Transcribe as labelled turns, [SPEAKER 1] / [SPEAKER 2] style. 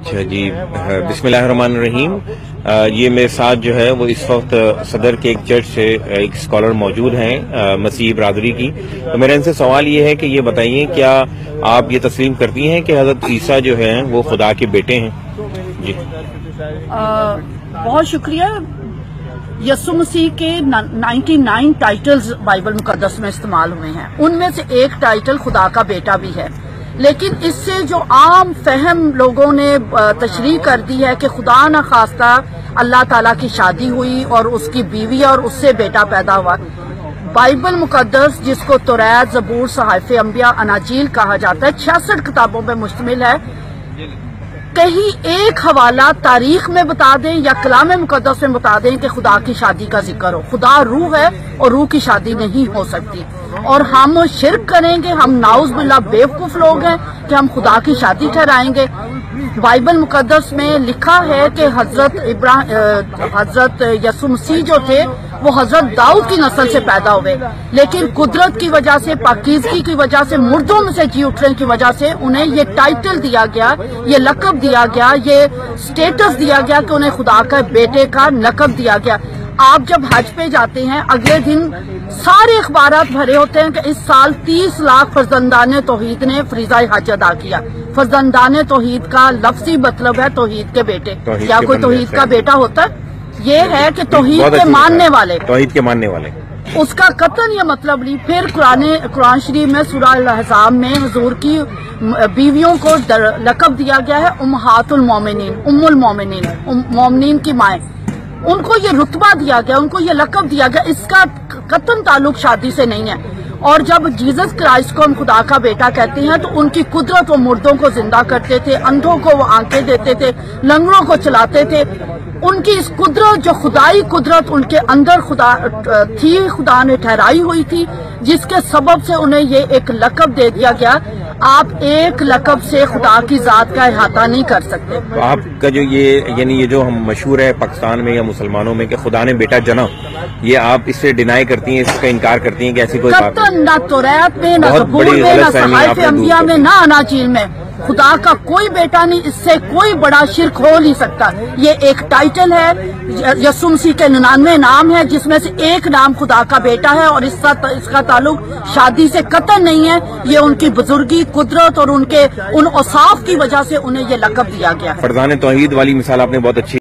[SPEAKER 1] اچھا جی، بسم اللہ الرحمن الرحیم۔ یہ میرے ساتھ جو ہے وہ اس وقت صدر کے ایک چرچ سے ایک اسکالر موجود ہیں مسیحی برادری کی۔ تو میرا ان سے سوال یہ ہے کہ یہ بتائیے کیا آپ یہ تسلیم کرتی ہیں کہ حضرت عیسیٰ جو ہیں وہ خدا کے بیٹے ہیں؟ جی
[SPEAKER 2] بہت شکریہ۔ یسوع مسیح کے 99 ٹائٹلز بائبل مقدس میں استعمال ہوئے ہیں، ان میں سے ایک ٹائٹل خدا کا بیٹا بھی ہے، لیکن اس سے جو عام فہم لوگوں نے تشریح کر دی ہے کہ خدا نہ خواستہ اللہ تعالیٰ کی شادی ہوئی اور اس کی بیوی اور اس سے بیٹا پیدا ہوا۔ بائبل مقدس جس کو توریت، زبور، صحائف انبیاء، اناجیل کہا جاتا ہے، 66 کتابوں پہ مشتمل ہے۔ کہیں ایک حوالہ تاریخ میں بتا دیں یا کلام مقدس میں بتا دیں کہ خدا کی شادی کا ذکر ہو۔ خدا روح ہے اور روح کی شادی نہیں ہو سکتی، اور ہم شرک کریں گے، ہم نعوذ باللہ بیوقوف لوگ ہیں کہ ہم خدا کی شادی ٹھہرائیں گے۔ بائبل مقدس میں لکھا ہے کہ حضرت یسوع مسیح جو تھے وہ حضرت داؤد کی نسل سے پیدا ہوئے، لیکن قدرت کی وجہ سے، پاکیزگی کی وجہ سے، مردوں میں سے جی اٹھنے کی وجہ سے انہیں یہ ٹائٹل دیا گیا، یہ لقب دیا گیا، یہ سٹیٹس دیا گیا کہ انہیں خدا کا بیٹے کا لقب دیا گیا۔ آپ جب حج پہ جاتے ہیں اگلے دن سارے اخبارات بھرے ہوتے ہیں کہ اس سال 30 لاکھ فرزندان توحید نے فریضہ حج ادا کیا۔ فرزندان توحید کا لفظی مطلب ہے توحید کے بیٹے۔ کیا کوئی توحید کا بیٹا ہوتا ہے؟ یہ ہے کہ توحید کے ماننے والے،
[SPEAKER 1] توحید کے ماننے والے،
[SPEAKER 2] اس کا قطعاً یہ مطلب نہیں۔ پھر قرآن شریف میں سورہ الاحزاب میں حضور کی بیویوں کو لقب دیا گیا ہے امہات المومنین، ام المومنین، مومنین کی مائیں۔ ان کو یہ رتبہ دیا گیا، ان کو یہ لقب دیا گیا، اس کا قطعاً تعلق شادی سے نہیں ہے۔ اور جب جیزس کرائسٹ کو ہم خدا کا بیٹا کہتے ہیں تو ان کی قدرت، وہ مردوں کو زندہ کرتے تھے، اندھوں کو وہ آنکھیں دیتے تھے، لنگڑوں کو چلاتے تھے۔ ان کی اس قدرت، جو خدائی قدرت ان کے اندر خدا تھی، خدا نے ٹھہرائی ہوئی تھی، جس کے سبب سے انہیں یہ ایک لقب دے دیا گیا۔ آپ ایک لقب سے خدا کی ذات کا احاطہ نہیں کر سکتے۔
[SPEAKER 1] آپ کا جو یہ جو ہم مشہور ہے پاکستان میں یا مسلمانوں میں کہ خدا نے بیٹا جنا، یہ آپ اس سے ڈینائی کرتی ہیں، اس کا انکار کرتی ہیں کہ ایسی کوئی بات نہیں؟
[SPEAKER 2] نہ توریت میں، نہ زبور میں، نہ صحائف انبیاء میں، نہ اناجیل میں خدا کا کوئی بیٹا نہیں۔ اس سے کوئی بڑا شرک ہو نہیں سکتا۔ یہ ایک ٹائٹل ہے، یسوع مسیح کے 99 نام ہے جس میں سے ایک نام خدا کا بیٹا ہے، اور اس کا تعلق شادی سے قطعاً نہیں ہے۔ یہ ان کی بزرگی، قدرت اور ان اوصاف کی وجہ سے انہیں یہ لقب دیا گیا ہے۔
[SPEAKER 1] فرزان توحید والی مثال آپ نے بہت اچھی